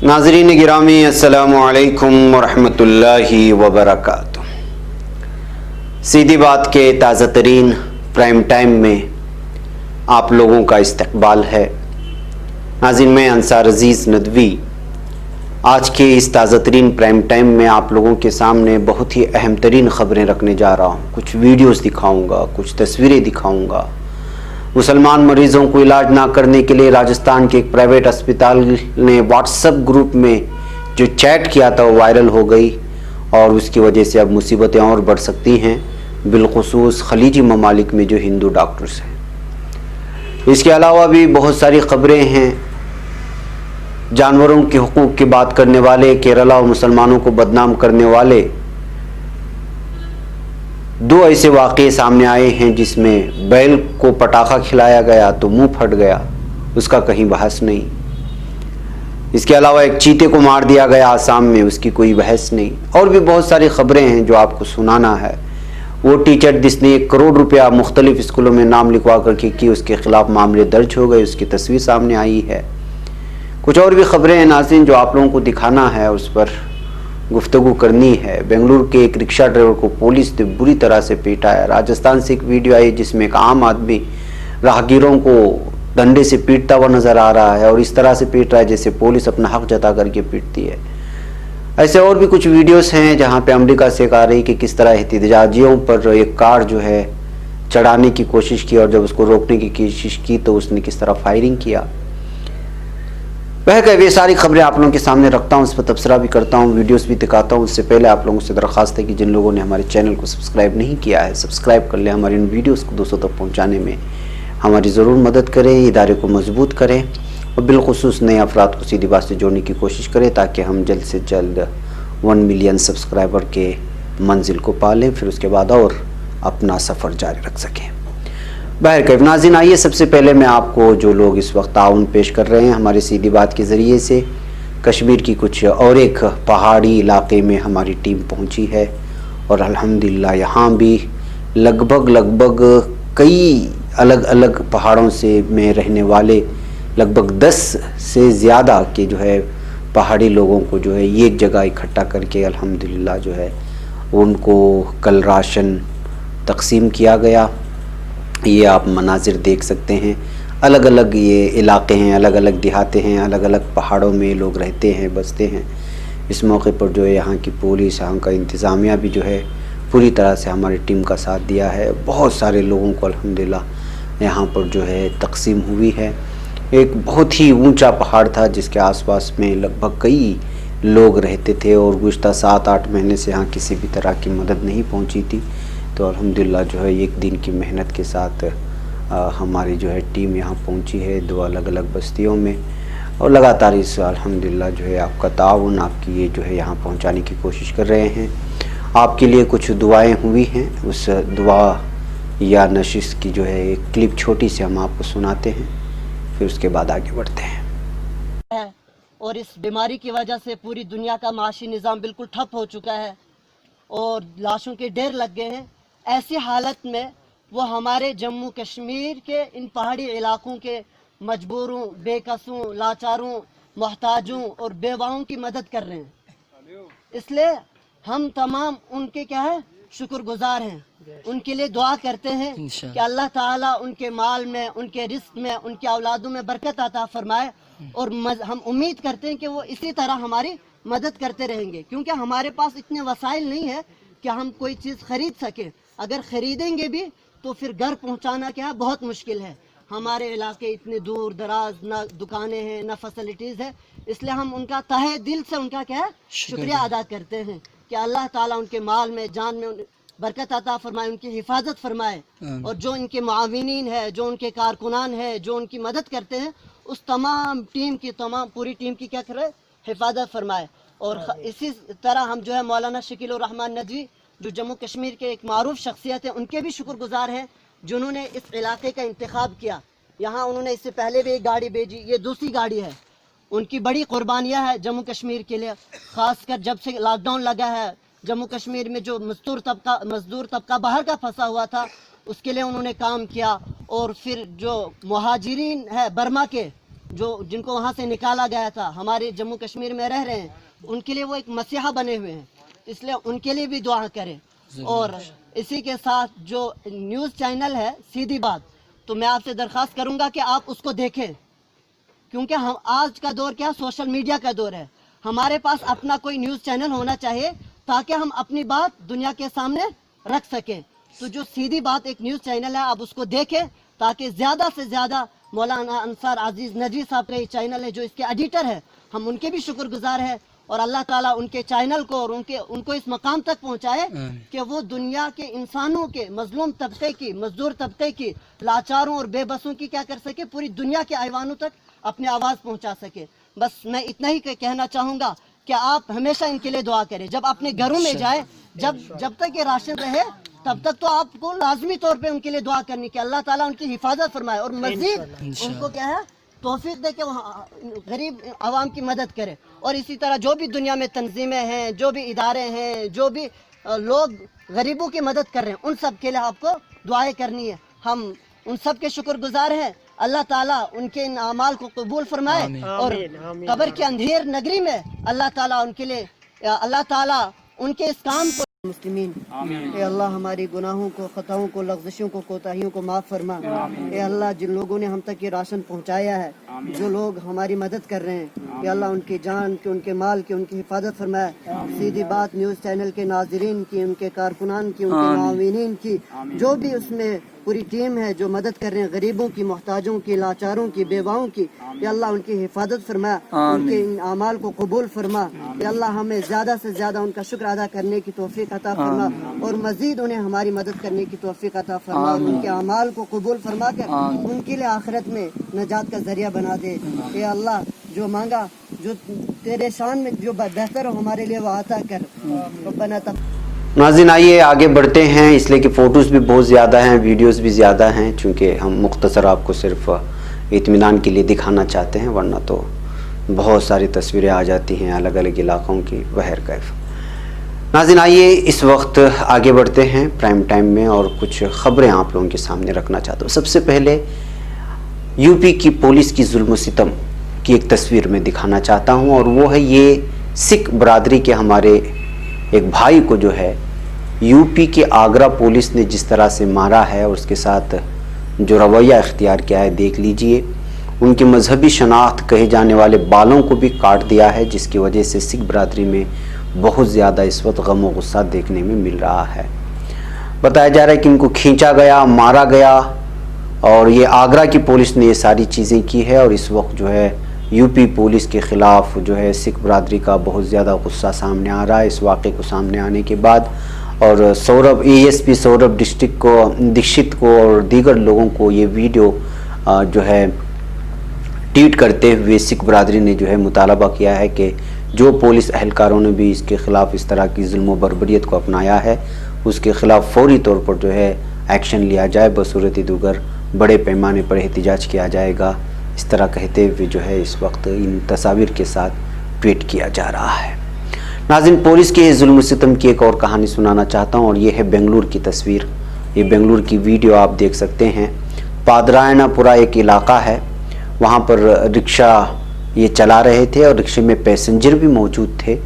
नाज़रीन गिरामी अस्सलामु अलैकुम वरहमतुल्लाहि वबरकातुह। सीधी बात के ताज़ा तरीन प्राइम टाइम में आप लोगों का इस्तकबाल है। नाज़रीन, मैं अंसार अजीज़ नदवी आज के इस ताज़ा तरीन प्राइम टाइम में आप लोगों के सामने बहुत ही अहम तरीन ख़बरें रखने जा रहा हूँ। कुछ वीडियोस दिखाऊंगा, कुछ तस्वीरें दिखाऊंगा। मुसलमान मरीज़ों को इलाज ना करने के लिए राजस्थान के एक प्राइवेट अस्पताल ने व्हाट्सएप ग्रुप में जो चैट किया था वो वायरल हो गई और उसकी वजह से अब मुसीबतें और बढ़ सकती हैं, बिलखुसूस खलीजी ममालिक में जो हिंदू डॉक्टर्स हैं। इसके अलावा भी बहुत सारी ख़बरें हैं। जानवरों के हुकूक़ की बात करने वाले, केरला और मुसलमानों को बदनाम करने वाले दो ऐसे वाक़े सामने आए हैं जिसमें बैल को पटाखा खिलाया गया तो मुंह फट गया, उसका कहीं बहस नहीं। इसके अलावा एक चीते को मार दिया गया आसाम में, उसकी कोई बहस नहीं। और भी बहुत सारी ख़बरें हैं जो आपको सुनाना है। वो टीचर जिसने 1 करोड़ रुपया मुख्तलिफ स्कूलों में नाम लिखवा करके की, उसके ख़िलाफ़ मामले दर्ज हो गए, उसकी तस्वीर सामने आई है। कुछ और भी ख़बरें हैं नाज़रीन जो आप लोगों को दिखाना है, उस पर गुफ्तगू करनी है। बेंगलुरु के एक रिक्शा ड्राइवर को पुलिस ने बुरी तरह से पीटा है। राजस्थान से एक वीडियो आई जिसमें एक आम आदमी राहगीरों को डंडे से पीटता हुआ नज़र आ रहा है और इस तरह से पीट रहा है जैसे पुलिस अपना हक जता करके पीटती है। ऐसे और भी कुछ वीडियोस हैं जहां पे अमेरिका से आ रही कि किस तरह एहतजाजियों पर एक कार जो है चढ़ाने की कोशिश की और जब उसको रोकने की कोशिश की तो उसने किस तरह फायरिंग किया। वे सारी खबरें आप लोगों के सामने रखता हूँ, उस पर तबसरा भी करता हूँ, वीडियोस भी दिखाता हूँ। उससे पहले आप लोगों से दरख्वास्त है कि जिन लोगों ने हमारे चैनल को सब्सक्राइब नहीं किया है, सब्सक्राइब कर लें। हमारे इन वीडियोस को दोस्तों तक पहुँचाने में हमारी ज़रूर मदद करें, इदारे को मजबूत करें और बिलखुसूस नए अफराद को सीधी बात से जोड़ने की कोशिश करें ताकि हम जल्द से जल्द 1 मिलियन सब्सक्राइबर के मंजिल को पा लें, फिर उसके बाद और अपना सफ़र जारी रख सकें। बहरकैफ नाज़रीन, आइए सबसे पहले मैं आपको जो लोग इस वक्त ताउन पेश कर रहे हैं हमारे सीधी बात के ज़रिए से, कश्मीर की कुछ और एक पहाड़ी इलाके में हमारी टीम पहुंची है और अल्हम्दुलिल्लाह यहाँ भी लगभग कई अलग अलग पहाड़ों से में रहने वाले लगभग 10 से ज़्यादा के जो है पहाड़ी लोगों को जो है एक जगह इकट्ठा करके अल्हम्दुलिल्लाह जो है उनको कल राशन तकसीम किया गया। ये आप मनाजिर देख सकते हैं। अलग अलग ये इलाके हैं, अलग अलग देहाते हैं, अलग अलग पहाड़ों में लोग रहते हैं, बसते हैं। इस मौके पर जो है यहाँ की पुलिस, यहाँ का इंतज़ामिया भी जो है पूरी तरह से हमारी टीम का साथ दिया है। बहुत सारे लोगों को अल्हम्दुलिल्लाह यहाँ पर जो है तकसीम हुई है। एक बहुत ही ऊंचा पहाड़ था जिसके आसपास में लगभग कई लोग रहते थे और गुज़श्ता 7-8 महीने से यहाँ किसी भी तरह की मदद नहीं पहुँची थी। तो अल्हम्दुलिल्लाह जो है एक दिन की मेहनत के साथ हमारी जो है टीम यहाँ पहुँची है 2 अलग अलग बस्तियों में और लगातार इस अल्हम्दुलिल्लाह जो है आपका ताउन, आपकी ये जो है यहाँ पहुँचाने की कोशिश कर रहे हैं। आपके लिए कुछ दुआएं हुई हैं, उस दुआ या नशिश की जो है एक क्लिप छोटी सी हम आपको सुनाते हैं, फिर उसके बाद आगे बढ़ते हैं। और इस बीमारी की वजह से पूरी दुनिया का माशी निज़ाम बिल्कुल ठप हो चुका है और लाशों के ढेर लग गए हैं। ऐसी हालत में वो हमारे जम्मू कश्मीर के इन पहाड़ी इलाकों के मजबूरों, बेकसों, लाचारों, मोहताजों और बेवाओं की मदद कर रहे हैं। इसलिए हम तमाम उनके क्या है शुक्रगुजार हैं, उनके लिए दुआ करते हैं कि अल्लाह ताला उनके माल में, उनके रिस्क में, उनके औलादों में बरकत अता फरमाए और हम उम्मीद करते हैं कि वो इसी तरह हमारी मदद करते रहेंगे, क्योंकि हमारे पास इतने वसाइल नहीं है कि हम कोई चीज़ खरीद सकें। अगर ख़रीदेंगे भी तो फिर घर पहुंचाना क्या है बहुत मुश्किल है। हमारे इलाके इतने दूर दराज, ना दुकानें हैं, ना फैसिलिटीज़ है। इसलिए हम उनका तहे दिल से उनका क्या है शुक्रिया अदा करते हैं कि अल्लाह ताला उनके माल में, जान में बरकत अता फरमाए, उनकी हिफाजत फरमाए और जो इनके मुआविनीन है, जो उनके कारकुनान है, जो उनकी मदद करते हैं, उस तमाम टीम की, तमाम पूरी टीम की क्या करे हिफाजत फरमाए। और इसी तरह हम जो है मौलाना शकील उर रहमान नदवी जो जम्मू कश्मीर के एक मारूफ शख्सियत है, उनके भी शुक्रगुजार हैं जिन्होंने इस इलाके का इंतखाब किया। यहाँ उन्होंने इससे पहले भी एक गाड़ी भेजी, ये दूसरी गाड़ी है। उनकी बड़ी कुर्बानियाँ हैं जम्मू कश्मीर के लिए, ख़ासकर जब से लॉकडाउन लगा है जम्मू कश्मीर में जो मजदूर तबका बाहर का फंसा हुआ था उसके लिए उन्होंने काम किया। और फिर जो मुहाजिरीन है बर्मा के, जिनको वहाँ से निकाला गया था, हमारे जम्मू कश्मीर में रह रहे हैं, उनके लिए वो एक मसीहा बने हुए हैं, इसलिए उनके लिए भी दुआ करें। और इसी के साथ जो न्यूज़ चैनल है सीधी बात, तो मैं आपसे दरख्वास्त करूँगा कि आप उसको देखें, क्योंकि हम आज का दौर क्या, सोशल मीडिया का दौर है। हमारे पास अपना कोई न्यूज़ चैनल होना चाहिए ताकि हम अपनी बात दुनिया के सामने रख सकें। तो जो सीधी बात एक न्यूज़ चैनल है, आप उसको देखें ताकि ज़्यादा से ज़्यादा मौलाना अंसार अजीज़ नदवी साहब का ये चैनल है, जो इसके एडिटर है, हम उनके भी शुक्रगुजार हैं। और अल्लाह ताला उनके चैनल को और उनको इस मकाम तक पहुँचाए कि वो दुनिया के इंसानों के, मजलूम तबके की, मजदूर तबके की, लाचारों और बेबसों की क्या कर सके, पूरी दुनिया के ऐवानों तक अपनी आवाज़ पहुँचा सके। बस मैं इतना ही कहना चाहूँगा कि आप हमेशा इनके लिए दुआ करें। जब अपने घरों में जाए, जब तक ये राशन रहे, तब तक तो आपको लाजमी तौर पे उनके लिए दुआ करनी कि अल्लाह ताला उनकी हिफाजत फरमाए और मज़ीद उनको क्या है तौफीक दे के गरीब आवाम की मदद करे। और इसी तरह जो भी दुनिया में तंजीमें हैं, जो भी इदारे हैं, जो भी लोग गरीबों की मदद कर रहे हैं, उन सब के लिए आपको दुआएं करनी है। हम उन सब के शुक्रगुजार हैं। अल्लाह ताला उनके इन अमाल को कबूल फरमाए और कब्र के अंधेर नगरी में अल्लाह ताला उनके लिए, अल्लाह ताला उनके इस काम को मुस्लिमीन, ए अल्लाह हमारी गुनाहों को, खताओं को, लग़्ज़िशों को, कोताहियों को माफ़ फरमा। ए अल्लाह जिन लोगों ने हम तक ये राशन पहुँचाया है, जो लोग हमारी मदद कर रहे हैं, ए अल्लाह उनकी जान की, उनके माल की, उनकी हिफाजत फरमाए। सीधी बात न्यूज़ चैनल के नाज़रीन की, उनके कारकुनान की, उनके मुआविनीन की, जो भी उसमें पूरी टीम है जो मदद कर रहे हैं, गरीबों की, मोहताजों की, लाचारों की, बेवाओं की, या अल्लाह उनकी हिफाजत फरमा, उनके इन अमाल को कबूल फरमा। या अल्लाह हमें ज़्यादा से ज़्यादा उनका शुक्र अदा करने की तौफीक अता फरमा और मज़ीद उन्हें हमारी मदद करने की तौफीक अता फरमा और उनके अमाल को कबूल फरमा कर उनके लिए आखिरत में नजात का ज़रिया बना दे। या अल्लाह जो मांगा, जो तेरे शान में जो बेहतर हो हमारे लिए वो अता कर। रब्बना नाज़रीन आइए आगे बढ़ते हैं, इसलिए कि फ़ोटोज़ भी बहुत ज़्यादा हैं, वीडियोज़ भी ज़्यादा हैं, चूँकि हम मुख्तसर आपको सिर्फ इत्मीनान के लिए दिखाना चाहते हैं, वरना तो बहुत सारी तस्वीरें आ जाती हैं अलग अलग इलाक़ों की। बहर कैफ नाज़रीन आइए इस वक्त आगे बढ़ते हैं प्राइम टाइम में और कुछ ख़बरें आप लोगों के सामने रखना चाहता हूँ। सबसे पहले यूपी की पुलिस की जुल्म सितम की एक तस्वीर में दिखाना चाहता हूँ, और वो है ये सिख बरादरी के हमारे एक भाई को जो है यूपी के आगरा पुलिस ने जिस तरह से मारा है और उसके साथ जो रवैया इख्तियार किया है, देख लीजिए। उनकी मजहबी शनाख्त कहे जाने वाले बालों को भी काट दिया है, जिसकी वजह से सिख बरादरी में बहुत ज़्यादा इस वक्त गम और गुस्सा देखने में मिल रहा है। बताया जा रहा है कि इनको खींचा गया, मारा गया, और ये आगरा की पुलिस ने ये सारी चीज़ें की है। और इस वक्त जो है यूपी पुलिस के ख़िलाफ़ जो है सिख बरादरी का बहुत ज़्यादा गुस्सा सामने आ रहा है इस वाक़े को सामने आने के बाद। और सौरभ ASP सौरभ दीक्षित को और दीगर लोगों को ये वीडियो जो है ट्वीट करते हुए सिख बरादरी ने जो है मुतालबा किया है कि जो पुलिस अहलकारों ने भी इसके ख़िलाफ़ इस तरह की जुल्म व बर्बरियत को अपनाया है, उसके ख़िलाफ़ फ़ौरी तौर पर जो है एक्शन लिया जाए, बसूरत दीगर बड़े पैमाने पर एहतजाज किया जाएगा। इस तरह कहते हुए जो है इस वक्त इन तस्वीर के साथ ट्वीट किया जा रहा है। नाज़रीन पुलिस के जुल्म सितम की एक और कहानी सुनाना चाहता हूँ, और ये है बेंगलुरु की तस्वीर। ये बेंगलुरु की वीडियो आप देख सकते हैं। पादरायनापुरा एक इलाका है, वहाँ पर रिक्शा ये चला रहे थे और रिक्शे में पैसेंजर भी मौजूद थे,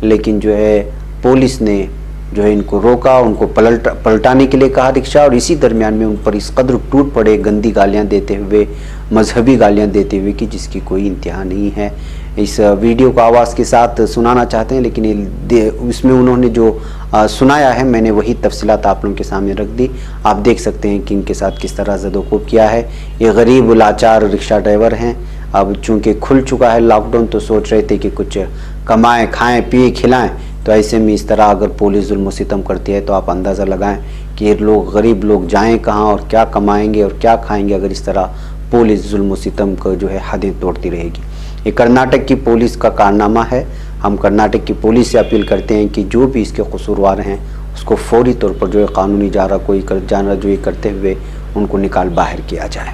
लेकिन जो है पुलिस ने जो है इनको रोका, उनको पलटाने के लिए कहा रिक्शा, और इसी दरमियान में उन पर इस कदर टूट पड़े गंदी गालियाँ देते हुए, मजहबी गालियाँ देते हुए कि जिसकी कोई इंतहा नहीं है। इस वीडियो को आवाज़ के साथ सुनाना चाहते हैं, लेकिन इसमें उन्होंने जो सुनाया है मैंने वही तफसीलात आप लोगों के सामने रख दी। आप देख सकते हैं कि इनके साथ किस तरह ज़दोकोब किया है। ये गरीब लाचार रिक्शा ड्राइवर हैं। अब चूँकि खुल चुका है लॉकडाउन, तो सोच रहे थे कि कुछ कमाएँ, खाएँ, पिए, खिलाएँ, तो ऐसे में इस तरह अगर पुलिस जुल्म सितम करती है तो आप अंदाज़ा लगाएं कि ये लोग, गरीब लोग जाएं कहाँ और क्या कमाएंगे और क्या खाएंगे अगर इस तरह पुलिस जुल्म सितम को जो है हदें तोड़ती रहेगी। ये कर्नाटक की पुलिस का कारनामा है। हम कर्नाटक की पुलिस से अपील करते हैं कि जो भी इसके कसूरवार हैं उसको फौरी तौर पर जो है कानूनी जाना जो ये करते हुए उनको निकाल बाहर किया जाए।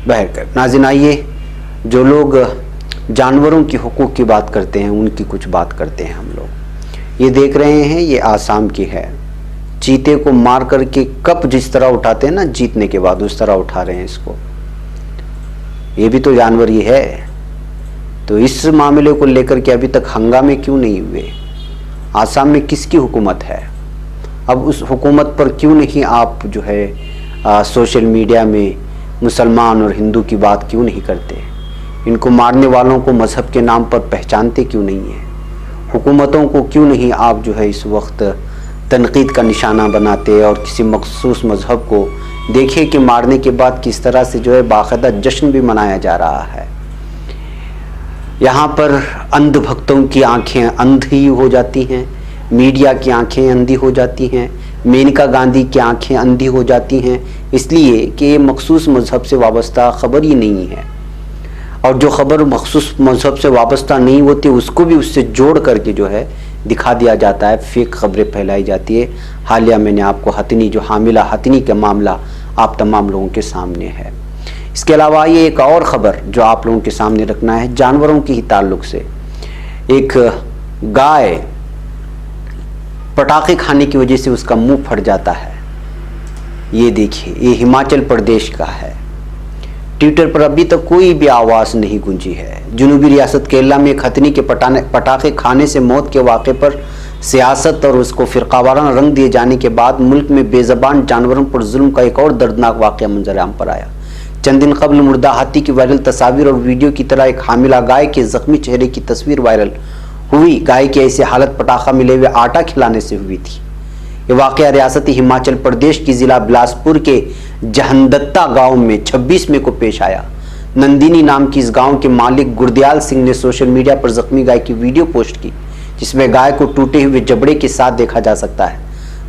बहरकैफ नाज़रीन आइए जो लोग जानवरों की हुकूक की बात करते हैं उनकी कुछ बात करते हैं हम लोग। ये देख रहे हैं, ये आसाम की है। चीते को मार करके कप जिस तरह उठाते हैं ना जीतने के बाद, उस तरह उठा रहे हैं इसको। ये भी तो जानवर ही है। तो इस मामले को लेकर के अभी तक हंगामे क्यों नहीं हुए? आसाम में किसकी हुकूमत है? अब उस हुकूमत पर क्यों नहीं आप जो है सोशल मीडिया में मुसलमान और हिंदू की बात क्यों नहीं करते? इनको मारने वालों को मज़हब के नाम पर पहचानते क्यों नहीं है? हुकूमतों को क्यों नहीं आप जो है इस वक्त तनकीद का निशाना बनाते और किसी मखसूस मज़हब को देखिए कि मारने के बाद किस तरह से जो है बाकायदा जश्न भी मनाया जा रहा है। यहाँ पर अंध भक्तों की आंखें अंधी हो जाती हैं, मीडिया की आंखें अंधी हो जाती हैं, मेनका गांधी की आंखें अंधी हो जाती हैं, इसलिए कि ये मखसूस मज़हब से वाबस्ता ख़बर ही नहीं है। और जो ख़बर मखसूस मज़हब से वाबस्ता नहीं होती उसको भी उससे जोड़ करके जो है दिखा दिया जाता है, फेक खबरें फैलाई जाती है। हालिया मैंने आपको हथनी, जो हामिला हथनी का मामला आप तमाम लोगों के सामने है। इसके अलावा ये एक और ख़बर जो आप लोगों के सामने रखना है, जानवरों के ही ताल्लुक़ से। एक गाय पटाखे खाने की वजह से उसका मुंह फट जाता है। ये देखिए, ये हिमाचल प्रदेश का है। ट्विटर पर अभी तक कोई भी आवाज़ नहीं गूंजी है। जनूबी रियासत केरला में एक हथनी के पटाखे खाने से मौत के वाक़े पर सियासत और उसको फ़िरकावाराना रंग दिए जाने के बाद मुल्क में बेज़बान जानवरों पर जुल्म का एक और दर्दनाक वाक़या मंजर-ए-आम पर आया। चंद दिन कबल मुर्दा हाथी की वायरल तस्वीर और वीडियो की तरह एक हामिला गाय के ज़ख्मी चेहरे की तस्वीर वायरल हुई। गाय की ऐसी हालत पटाखा मिले हुए आटा खिलाने से हुई थी। ये वाक़या रियासती हिमाचल प्रदेश की ज़िला बिलासपुर के जहनदत्ता गांव में 26 मई को पेश आया। नंदिनी नाम की इस गांव के मालिक गुरदयाल सिंह ने सोशल मीडिया पर जख्मी गाय की वीडियो पोस्ट की, जिसमें गाय को टूटे हुए जबड़े के साथ देखा जा सकता है।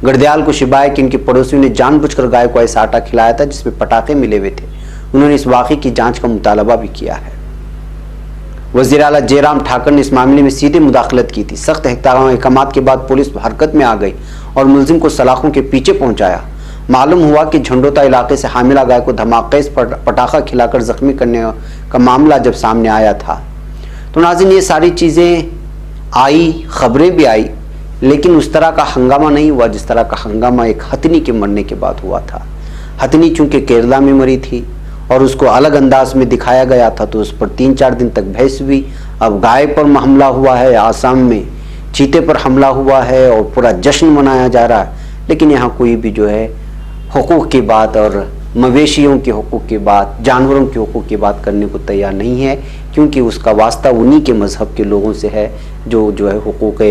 गुरदयाल को शिबा है कि उनके पड़ोसियों ने जानबूझकर गाय को ऐसा आटा खिलाया था जिसमें पटाखे मिले हुए थे। उन्होंने इस वाक़े की जाँच का मुतालबा भी किया है। वज़ीर आला जयराम ठाकर ने इस मामले में सीधे मुदाखलत की थी। सख्त अहकामात के बाद पुलिस हरकत में आ गई और मुलजिम को सलाखों के पीछे पहुंचाया। मालूम हुआ कि झंडोता इलाके से हामिला गाय को धमाकेज पटाखा खिलाकर जख्मी करने का मामला जब सामने आया था तो नाज़रीन ये सारी चीज़ें आई, खबरें भी आई, लेकिन उस तरह का हंगामा नहीं हुआ जिस तरह का हंगामा एक हथनी के मरने के बाद हुआ था। हथनी चूँकि केरला में मरी थी और उसको अलग अंदाज में दिखाया गया था तो उस पर 3-4 दिन तक बहस हुई। अब गाय पर हमला हुआ है, आसाम में चीते पर हमला हुआ है और पूरा जश्न मनाया जा रहा है, लेकिन यहाँ कोई भी जो है हुकूक की बात और मवेशियों के हुकूक की बात, जानवरों के हुकूक की बात करने को तैयार नहीं है, क्योंकि उसका वास्ता उन्हीं के मज़हब के लोगों से है जो है हुकूक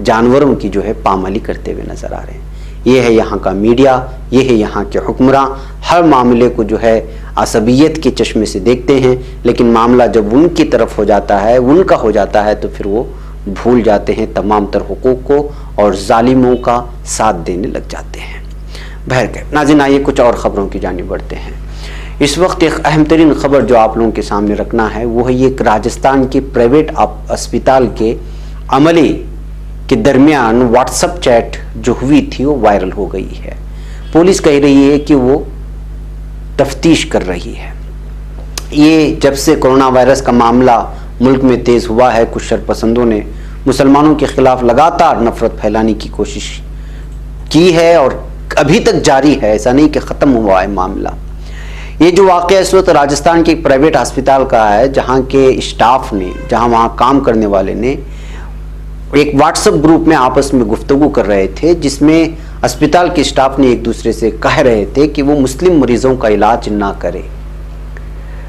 जानवरों की जो है पामाली करते हुए नज़र आ रहे हैं। ये है यहाँ का मीडिया, ये है यहाँ के हुक्मरां, हर मामले को जो है असबियत के चश्मे से देखते हैं, लेकिन मामला जब उनकी तरफ हो जाता है, उनका हो जाता है, तो फिर वो भूल जाते हैं तमाम तर हुकूक को और जालिमों का साथ देने लग जाते हैं। बहरकैफ नाज़रीन, आइए कुछ और ख़बरों की जानिब बढ़ते हैं। इस वक्त एक अहम तरीन ख़बर जो आप लोगों के सामने रखना है वो है ये एक राजस्थान के प्राइवेट अस्पताल के अमले के दरमियान व्हाट्सएप चैट जो हुई थी वो वायरल हो गई है। पुलिस कह रही है कि वो तफ्तीश कर रही है। ये जब से कोरोना वायरस का मामला मुल्क में तेज़ हुआ है, कुछ शरपसंदों ने मुसलमानों के खिलाफ लगातार नफरत फैलाने की कोशिश की है और अभी तक जारी है, ऐसा नहीं कि ख़त्म हुआ है मामला। ये जो वाक़या इस वक्त राजस्थान के एक प्राइवेट अस्पताल का है, जहाँ के स्टाफ ने, जहाँ वहाँ काम करने वाले ने एक व्हाट्सएप ग्रुप में आपस में गुफ्तगू कर रहे थे, जिसमें अस्पताल के स्टाफ ने एक दूसरे से कह रहे थे कि वो मुस्लिम मरीजों का इलाज ना करे।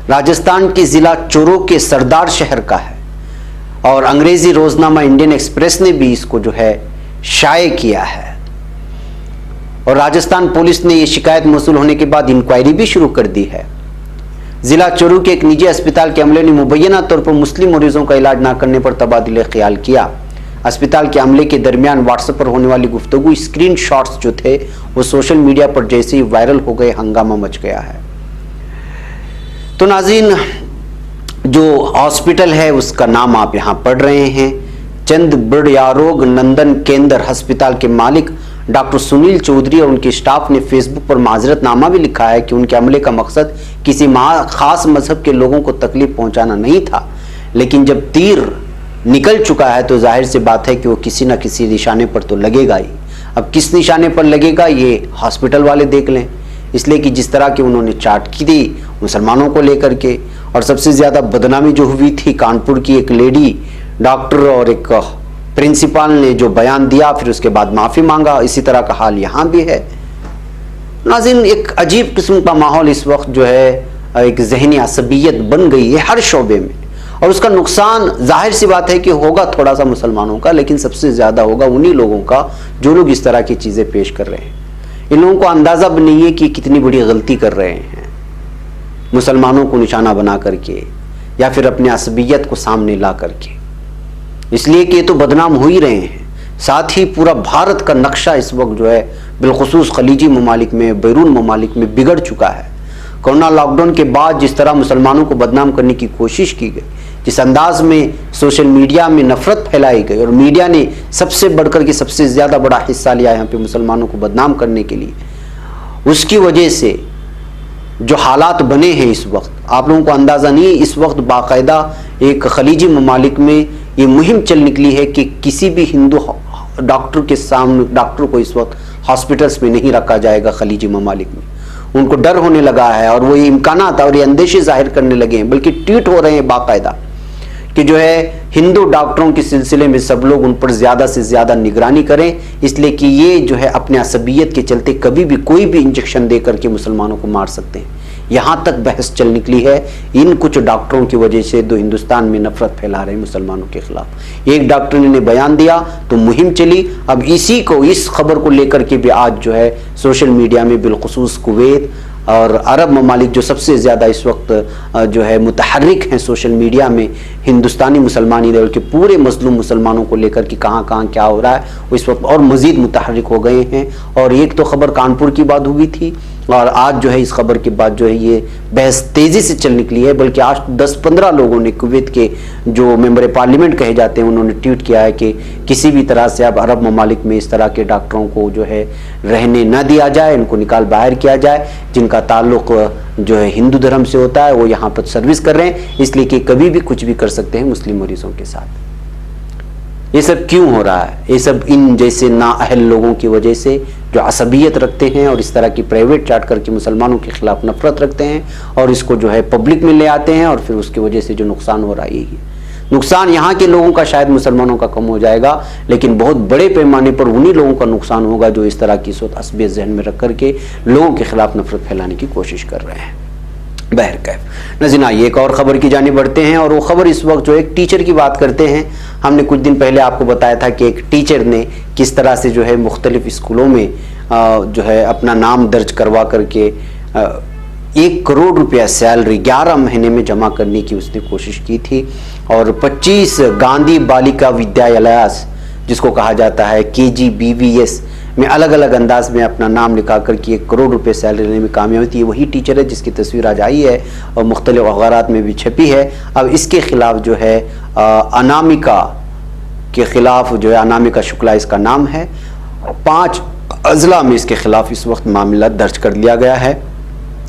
राजस्थान के ज़िला चूरू के सरदार शहर का है और अंग्रेज़ी रोज़नामा इंडियन एक्सप्रेस ने भी इसको जो है शाये किया है और राजस्थान पुलिस ने ये शिकायत मौसूल होने के बाद इंक्वायरी भी शुरू कर दी है। ज़िला चूरू के एक निजी अस्पताल के अमले ने मुबैना तौर पर मुस्लिम मरीजों का इलाज ना करने पर तबादले ख्याल किया। अस्पताल के अमले के दरमियान व्हाट्सएप पर होने वाली गुफ्तगू स्क्रीनशॉट्स जो थे वो सोशल मीडिया पर जैसे ही वायरल हो गए, हंगामा मच गया है। तो नाज़रीन, जो हॉस्पिटल है उसका नाम आप यहाँ पढ़ रहे हैं, चंद बड़यारोग नंदन केंद्र अस्पताल के मालिक डॉक्टर सुनील चौधरी और उनके स्टाफ ने फेसबुक पर माजरतनामा भी लिखा है कि उनके अमले का मकसद किसी खास मजहब के लोगों को तकलीफ पहुंचाना नहीं था, लेकिन जब तीर निकल चुका है तो जाहिर सी बात है कि वो किसी न किसी निशाने पर तो लगेगा ही। अब किस निशाने पर लगेगा ये हॉस्पिटल वाले देख लें, इसलिए कि जिस तरह की उन्होंने चाट की थी मुसलमानों को लेकर के اور سب سے زیادہ بدنامی جو ہوئی تھی کانپور کی ایک لیڈی ڈاکٹر اور ایک پرنسپل نے جو بیان دیا پھر اس کے بعد معافی مانگا، اسی طرح کا حال یہاں بھی ہے۔ ناظرین، ایک عجیب قسم کا ماحول اس وقت جو ہے ایک ذہنی عصبیت بن گئی ہے ہر شعبے میں، اور اس کا نقصان ظاہر سی بات ہے کہ ہوگا تھوڑا سا مسلمانوں کا، لیکن سب سے زیادہ ہوگا انہی لوگوں کا جو لوگ اس طرح کی چیزیں پیش کر رہے ہیں۔ ان لوگوں کو اندازہ بھی نہیں ہے کہ کتنی بڑی غلطی کر رہے ہیں، مسلمانوں کو نشانہ بنا کر کے یا پھر اپنے عصبیت کو سامنے لا کر کے، اس لیے کہ یہ تو بدنام ہو ہی رہے ہیں، ساتھ ہی پورا بھارت کا نقشہ اس وقت جو ہے بالخصوص خلیجی ممالک میں، بیرون ممالک میں بگڑ چکا ہے۔ کورونا لاک ڈاؤن کے بعد جس طرح مسلمانوں کو بدنام کرنے کی کوشش کی گئی، جس انداز میں سوشل میڈیا میں نفرت پھیلائی گئی، اور میڈیا نے سب سے بڑھ کر کے سب سے زیادہ بڑا حصہ لیا یہاں پہ مسلمانوں کو بدنام کرنے کے لیے، اس کی وجہ سے جو حالات بنے ہیں اس وقت آپ لوگوں کو اندازہ نہیں ہے۔ اس وقت باقاعدہ ایک خلیجی ممالک میں یہ مہم چل نکلی ہے کہ کسی بھی ہندو ڈاکٹر کے سامنے ڈاکٹر کو اس وقت ہاسپٹلز میں نہیں رکھا جائے گا خلیجی ممالک میں۔ ان کو ڈر ہونے لگا ہے اور وہ یہ امکانات اور یہ اندیشے ظاہر کرنے لگے ہیں، بلکہ ٹویٹ ہو رہے ہیں باقاعدہ کہ جو ہے ہندو ڈاکٹروں کے سلسلے میں سب لوگ ان پر زیادہ سے زیادہ نگرانی کریں، اس لیے کہ یہ جو ہے اپنے عصبیت کے چلتے کبھی بھی کوئی بھی انجیکشن دے کر کے مسلمانوں کو مار سکتے ہیں۔ یہاں تک بحث چل نکلی ہے ان کچھ ڈاکٹروں کی وجہ سے جو ہندوستان میں نفرت پھیلا رہے ہیں مسلمانوں کے خلاف۔ ایک ڈاکٹر نے بیان دیا تو مہم چلی، اب اسی کو اس خبر کو لے کر کے بھی آج جو ہے سوشل میڈیا میں بالخصوص کویت اور عرب ممالک جو سب سے زیادہ اس وقت جو ہے متحرک ہیں سوشل میڈیا میں، ہندوستانی مسلمان ہی بلکہ پورے مظلوم مسلمانوں کو لے کر کہ کہاں کہاں کیا ہو رہا ہے، وہ اس وقت اور مزید متحرک ہو گئے ہیں۔ اور ایک تو خبر کانپور کی بات ہوئی تھی، اور آج جو ہے اس خبر کے بعد جو ہے یہ بحث تیزی سے چل نکلی ہے، بلکہ آج 10-15 لوگوں نے کویت کے جو ممبر پارلیمنٹ کہے جاتے ہیں انہوں نے ٹویٹ کیا ہے کہ کسی بھی طرح سے اب عرب ممالک میں اس طرح کے ڈاکٹروں کو جو ہے رہنے نہ دیا جائے، ان کو نکال باہر کیا جائے، جن کا تعلق جو ہے ہندو دھرم سے ہوتا ہے وہ یہاں پر سروس کر رہے ہیں، اس لیے کہ کبھی بھی کچھ بھی کر سکتے ہیں مسلم مریضوں کے ساتھ۔ یہ سب کیوں ہو رہا ہے؟ یہ سب ان جیسے نااہل لوگوں کی وجہ سے جو عصبیت رکھتے ہیں اور اس طرح کی پرائیویٹ چاٹ کر کے مسلمانوں کے خلاف نفرت رکھتے ہیں اور اس کو جو ہے پبلک میں لے آتے ہیں، اور پھر اس کی وجہ سے جو نقصان ہو رہا ہے یہی نقصان یہاں کے لوگوں کا شاید مسلمانوں کا کم ہو جائے گا، لیکن بہت بڑے پیمانے پر انہی لوگوں کا نقصان ہوگا جو اس طرح کی صورت عصبیت ذہن میں رکھ کر کے لوگوں کے خلاف نفرت پھیلانے کی کوشش کر رہے ہیں۔ بہرکیف ناظرین، آئیے ایک اور خبر کی جانب بڑھتے ہیں، اور وہ خبر اس وقت جو ایک ٹیچر کی بات کرتے ہیں۔ ہم نے کچھ دن پہلے آپ کو بتایا تھا کہ ایک ٹیچر نے کس طرح سے جو ہے مختلف اسکولوں میں جو ہے اپنا نام درج کروا کر کے 1 کروڑ روپیہ سیلری 11 مہینے میں جمع کرنے کی اس نے کوشش کی تھی، اور 25 گاندھی بالیکا ودیالیاس جس کو کہا جاتا ہے KGBVS میں الگ الگ انداز میں اپنا نام لکھا کر کے 1 کروڑ روپے سیلری لینے میں کامیاب ہوئی تھی۔ وہی ٹیچر ہے جس کی تصویر آج آئی ہے اور مختلف اخبارات میں بھی چھپی ہے۔ اب اس کے خلاف جو ہے انامکا کے خلاف جو ہے، انامکا شکلا اس کا نام ہے، 5 اضلاع میں اس کے خلاف اس وقت معاملہ درج کر لیا گیا ہے۔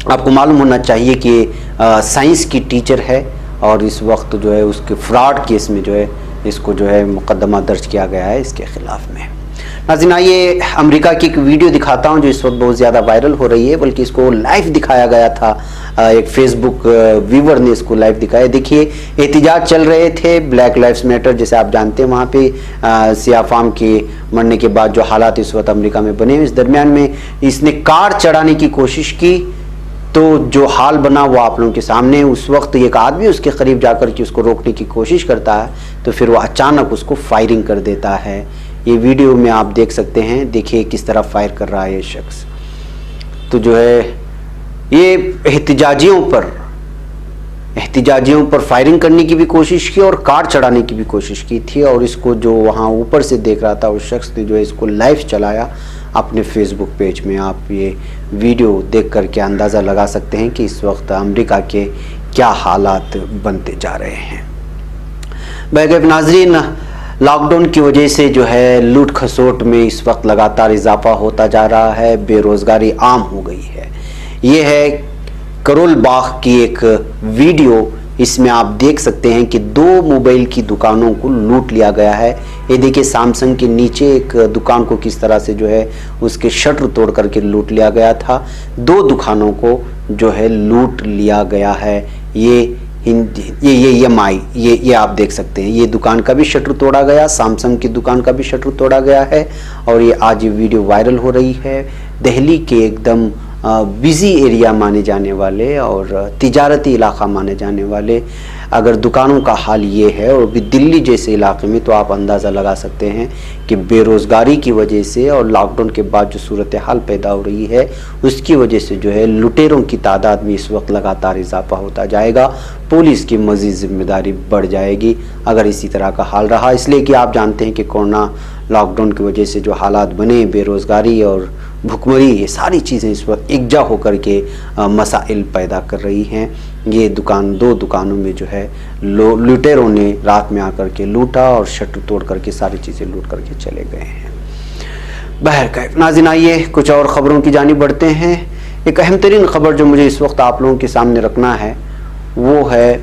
آپ کو معلوم ہونا چاہیے کہ سائنس کی ٹیچر ہے، اور اس وقت جو ہے اس کے فراڈ کیس میں جو ہے اس کو جو ہے مقدمہ درج کیا گیا ہے اس کے خلاف میں۔ ناظرین، آئیے امریکہ کی ایک ویڈیو دکھاتا ہوں جو اس وقت بہت زیادہ وائرل ہو رہی ہے، بلکہ اس کو لائیو دکھایا گیا تھا، ایک فیس بک ویور نے اس کو لائیو دکھایا۔ دیکھیے، احتجاج چل رہے تھے بلیک لائفز میٹر جیسے آپ جانتے ہیں، وہاں پہ سیاہ فام کے مرنے کے بعد جو حالات اس وقت امریکہ میں بنے، اس درمیان میں اس نے کار چڑھانے کی کوشش کی تو جو حال بنا وہ آپ لوگوں کے سامنے۔ اس وقت ایک آدمی اس کے قریب جا کر کے اس کو روکنے کی کوشش کرتا ہے تو پھر وہ اچانک اس کو فائرنگ کر دیتا ہے۔ یہ ویڈیو میں آپ دیکھ سکتے ہیں، دیکھیے کس طرح فائر کر رہا ہے یہ شخص۔ تو جو ہے یہ احتجاجیوں پر فائرنگ کرنے کی بھی کوشش کی اور کار چڑھانے کی بھی کوشش کی تھی، اور اس کو جو وہاں اوپر سے دیکھ رہا تھا اس شخص نے جو ہے اس کو لائیو چلایا اپنے فیس بک پیج میں۔ آپ یہ ویڈیو دیکھ کر کے اندازہ لگا سکتے ہیں کہ اس وقت امریکہ کے کیا حالات بنتے جا رہے ہیں۔ بہرکیف ناظرین، لاک ڈاؤن کی وجہ سے جو ہے لوٹ کھسوٹ میں اس وقت لگاتار اضافہ ہوتا جا رہا ہے، بے روزگاری عام ہو گئی ہے۔ یہ ہے کرول باغ کی ایک ویڈیو، اس میں آپ دیکھ سکتے ہیں کہ 2 موبائل کی دکانوں کو لوٹ لیا گیا ہے۔ یہ دیکھیں سیمسنگ کے نیچے ایک دکان کو کس طرح سے جو ہے اس کے شٹر توڑ کر کے لوٹ لیا گیا تھا۔ 2 دکانوں کو جو ہے لوٹ لیا گیا ہے۔ یہ ये EMI, ये आप देख सकते हैं, ये दुकान का भी शटर तोड़ा गया, सैमसंग की दुकान का भी शटर तोड़ा गया है। और ये आज ये वीडियो वायरल हो रही है। दिल्ली के एकदम बिजी एरिया माने जाने वाले और तिजारती इलाका माने जाने वाले अगर दुकानों का हाल ये है, और भी दिल्ली जैसे इलाके में, तो आप अंदाज़ा लगा सकते हैं कि बेरोज़गारी की वजह से और लॉकडाउन के बाद जो सूरत हाल पैदा हो रही है उसकी वजह से जो है लुटेरों की तादाद में इस वक्त लगातार इजाफा होता जाएगा। पुलिस की मज़ीद ज़िम्मेदारी बढ़ जाएगी अगर इसी तरह का हाल रहा, इसलिए कि आप जानते हैं कि कोरोना लॉकडाउन की वजह से जो हालात बने, बेरोज़गारी और भुखमरी, ये सारी चीज़ें इस वक्त एकजा होकर के मसाइल पैदा कर रही हैं। ये दो दुकानों में जो है लुटेरों ने रात में आकर के लूटा और शटर तोड़ करके सारी चीज़ें लूट करके चले गए हैं। बहरकैफ नाज़रीन, आइए कुछ और ख़बरों की जानिब बढ़ते हैं। एक अहम तरीन ख़बर जो मुझे इस वक्त आप लोगों के सामने रखना है वो है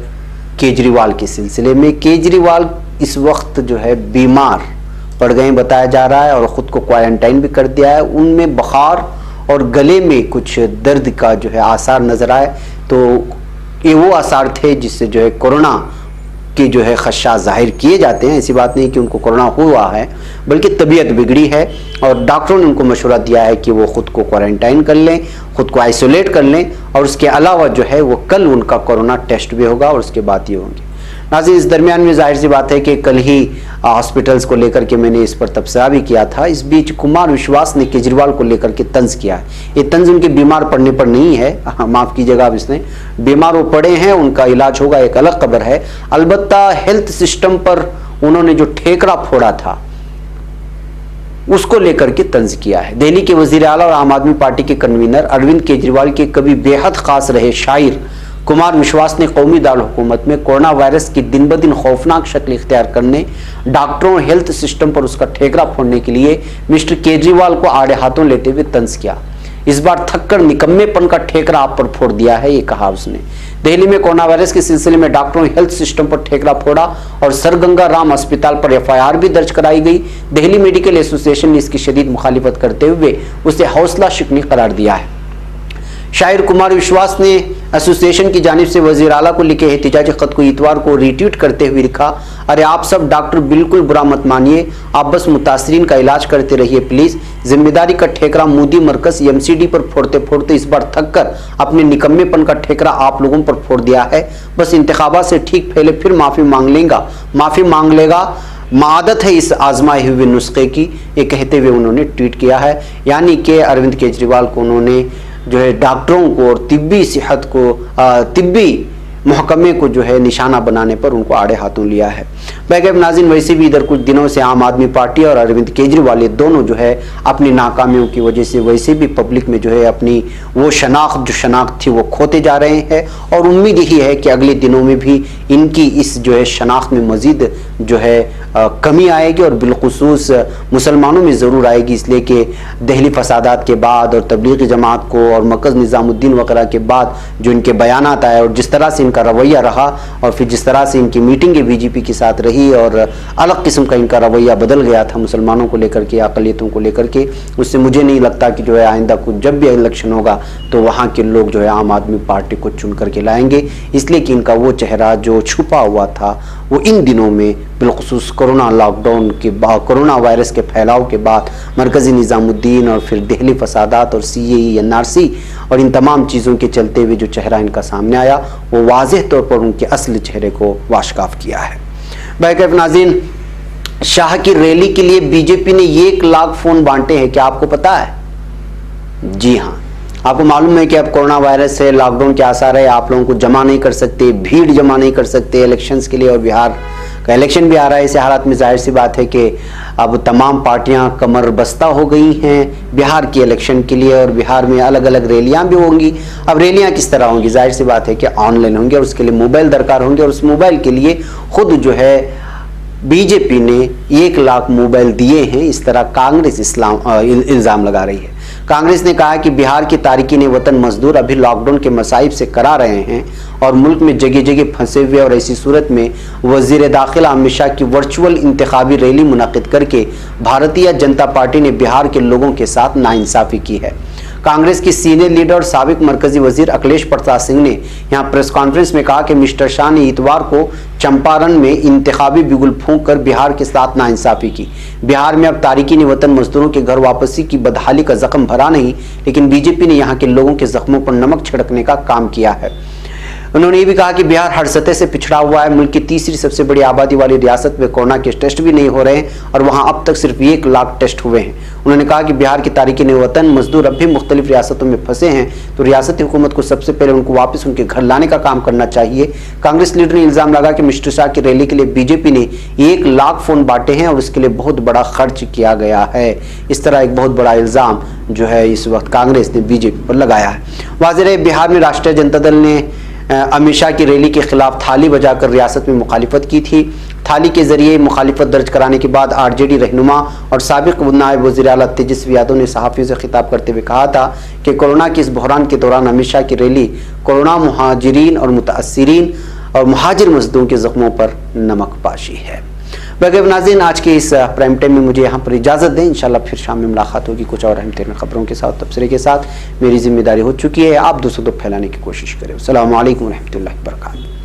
केजरीवाल के सिलसिले में। केजरीवाल इस वक्त जो है बीमार पड़ गए बताया जा रहा है और ख़ुद को क्वारंटाइन भी कर दिया है। उनमें बुखार और गले में कुछ दर्द का जो है आसार नज़र आए, तो ये वो आसार थे जिससे जो है कोरोना के जो है खदशा जाहिर किए जाते हैं। ऐसी बात नहीं कि उनको कोरोना हुआ है, बल्कि तबीयत बिगड़ी है और डॉक्टरों ने उनको मशवरा दिया है कि वो ख़ुद को क्वारंटाइन कर लें, ख़ुद को आइसोलेट कर लें, और उसके अलावा जो है वो कल उनका कोरोना टेस्ट भी होगा और उसके बाद ये होंगे। नाज़रीन, इस दरमियान में जाहिर सी बात है कि कल ही हॉस्पिटल्स को लेकर के मैंने इस पर तबसरा भी किया था। इस बीच कुमार विश्वास ने केजरीवाल को लेकर के तंज किया है। ये तंज उनके बीमार पड़ने पर नहीं है, माफ़ कीजिएगा, अब इसने बीमार वो पड़े हैं, उनका इलाज होगा, एक अलग खबर है। अलबत्ता हेल्थ सिस्टम पर उन्होंने जो ठेकरा फोड़ा था उसको लेकर के तंज किया है। दिल्ली के वज़ीर आला और आम आदमी पार्टी के कन्वीनर अरविंद केजरीवाल के कभी बेहद खास रहे शायर कुमार विश्वास ने कौमी दारकूमत में कोरोना वायरस की दिन ब दिन खौफनाक शक्ल इख्तियार करने, डॉक्टरों और हेल्थ सिस्टम पर उसका ठेकरा फोड़ने के लिए मिस्टर केजरीवाल को आड़े हाथों लेते हुए तंज किया। इस बार थककर निकम्मेपन का ठेकरा आप पर फोड़ दिया है, ये कहा उसने। दिल्ली में कोरोना वायरस के सिलसिले में डॉक्टरों हेल्थ सिस्टम पर ठेकरा फोड़ा और सर गंगा राम अस्पताल पर FIR भी दर्ज कराई गई। दिल्ली मेडिकल एसोसिएशन ने इसकी शदीद मुखालिफत करते हुए उसे हौसला शिकनी करार दिया है। शायर कुमार विश्वास ने एसोसिएशन की जानिब से वज़ीर आला को लिखे एहतिजाजी खत को इतवार को रीट्वीट करते हुए लिखा, अरे आप सब डॉक्टर बिल्कुल बुरा मत मानिए, आप बस मुतासरीन का इलाज करते रहिए प्लीज़। जिम्मेदारी का ठेकरा मोदी मरकज MCD पर फोड़ते फोड़ते इस बार थक कर अपने निकम्मेपन का ठेकरा आप लोगों पर फोड़ दिया है। बस इंतखाबात से ठीक पहले फिर माफ़ी मांग लेगा, मादत है इस आजमाए हुए नुस्खे की, ये कहते हुए उन्होंने ट्वीट किया है। यानी कि अरविंद केजरीवाल को उन्होंने जो है डॉक्टरों को और तिब्बी सेहत को, तिब्बी महकमे को जो है निशाना बनाने पर उनको आड़े हाथों लिया है। बैगैब नाज़रीन, वैसे भी इधर कुछ दिनों से आम आदमी पार्टी और अरविंद केजरीवाल ये दोनों जो है अपनी नाकामियों की वजह से वैसे भी पब्लिक में जो है अपनी वो शनाख्त थी वो खोते जा रहे हैं, और उम्मीद यही है कि अगले दिनों में भी इनकी इस जो है शनाख्त में मज़ीद जो है कमी आएगी और बिलखुसूस मुसलमानों में ज़रूर आएगी, इसलिए कि दिल्ली फसादात के बाद और तबलीगी जमात को और मरकज़ निज़ामुद्दीन वगैरह के बाद जो इनके बयानात आए और जिस तरह से इनका रवैया रहा और फिर जिस तरह से इनकी मीटिंगें BJP के साथ रही और अलग किस्म का इनका रवैया बदल गया था मुसलमानों को लेकर के, अक़लियतों को लेकर के, उससे मुझे नहीं लगता कि जो है आइंदा कुछ जब भी इलेक्शन होगा तो वहाँ के लोग जो है आम आदमी पार्टी को चुन करके लाएंगे, इसलिए कि इनका वो चेहरा जो छुपा हुआ था वो इन दिनों में बिलखुसूस कोरोना लॉकडाउन के बाद, कोरोना वायरस के फैलाव के बाद मरकज़ी निज़ामुद्दीन और फिर दिल्ली फसादात और CAE NRC और इन तमाम चीज़ों के चलते हुए जो चेहरा इनका सामने आया वो वाज़ेह तौर पर उनके असली चेहरे को वाशकाफ किया है। बैकअप नाज़रीन, शाह की रैली के लिए BJP ने 1 लाख फ़ोन बांटे हैं, क्या आपको पता है? जी हाँ, आपको मालूम है कि अब कोरोना वायरस है, लॉकडाउन के आसार है, आप लोगों को जमा नहीं कर सकते, भीड़ जमा नहीं कर सकते इलेक्शंस के लिए, और बिहार का इलेक्शन भी आ रहा है। ऐसे हालात में जाहिर सी बात है कि अब तमाम पार्टियां कमर बस्ता हो गई हैं बिहार के इलेक्शन के लिए, और बिहार में अलग अलग रैलियां भी होंगी। अब रैलियां किस तरह होंगी? जाहिर सी बात है कि ऑनलाइन होंगी और उसके लिए मोबाइल दरकार होंगे, और उस मोबाइल के लिए खुद जो है BJP ने 1 लाख मोबाइल दिए हैं, इस तरह कांग्रेस इल्ज़ाम लगा रही है। कांग्रेस ने कहा कि बिहार के तारिकीन वतन मजदूर अभी लॉकडाउन के मसाइब से करा रहे हैं और मुल्क में जगह जगह फंसे हुए, और ऐसी सूरत में वज़ीर दाखिला अमित शाह की वर्चुअल इंतखाबी रैली मुनक़िद करके भारतीय जनता पार्टी ने बिहार के लोगों के साथ नाइंसाफ़ी की है। कांग्रेस की सीनियर लीडर और साबिक मरकजी वजीर अखिलेश प्रसाद सिंह ने यहां प्रेस कॉन्फ्रेंस में कहा कि मिस्टर शाह ने इतवार को चंपारण में इंतखाबी बिगुल फूंक कर बिहार के साथ नाइंसाफी की। बिहार में अब तारिकीन वतन मजदूरों के घर वापसी की बदहाली का जख्म भरा नहीं, लेकिन बीजेपी ने यहां के लोगों के जख्मों पर नमक छिड़कने का काम किया है। उन्होंने ये भी कहा कि बिहार हर सतह से पिछड़ा हुआ है। मुल्क की तीसरी सबसे बड़ी आबादी वाली रियासत में कोरोना के टेस्ट भी नहीं हो रहे हैं और वहां अब तक सिर्फ 1 लाख टेस्ट हुए हैं। उन्होंने कहा कि बिहार के तारिकीन वतन मजदूर अब भी मुख्तलिफ रियासतों में फंसे हैं, तो रियासती हुकूमत को सबसे पहले उनको वापस उनके घर लाने का काम करना चाहिए। कांग्रेस लीडर ने इल्जाम लगा कि मिस्टर शाह की रैली के लिए बीजेपी ने 1 लाख फोन बांटे हैं और इसके लिए बहुत बड़ा खर्च किया गया है। इस तरह एक बहुत बड़ा इल्जाम जो है इस वक्त कांग्रेस ने बीजेपी पर लगाया है। वाज़ेह है, बिहार में राष्ट्रीय जनता दल ने अमित शाह की रैली के खिलाफ थाली बजाकर रियासत में मुखालिफत की थी। थाली के जरिए मुखालिफत दर्ज कराने के बाद आरजेडी रहनुमा और साबिक नायब वज़ीर आला तेजस्वी यादव ने सहाफ़ियों से खिताब करते हुए कहा था कि कोरोना के इस बहरान के दौरान अमित शाह की रैली कोरोना मुहाजिरीन और मुतासिरीन और मुहाजिर मजदूरों के जख्मों पर नमक पाशी है। वगैरह नाज़रीन, आज के इस प्राइम टाइम में मुझे यहाँ पर इजाज़त दें। इंशाल्लाह फिर शाम में मुलाकात होगी कुछ और अहम तरीन खबरों के साथ, तबसरे के साथ। मेरी जिम्मेदारी हो चुकी है, आप दूसरों तक फैलाने की कोशिश करें। अस्सलामु अलैकुम व रहमतुल्लाहि व बरकातहू।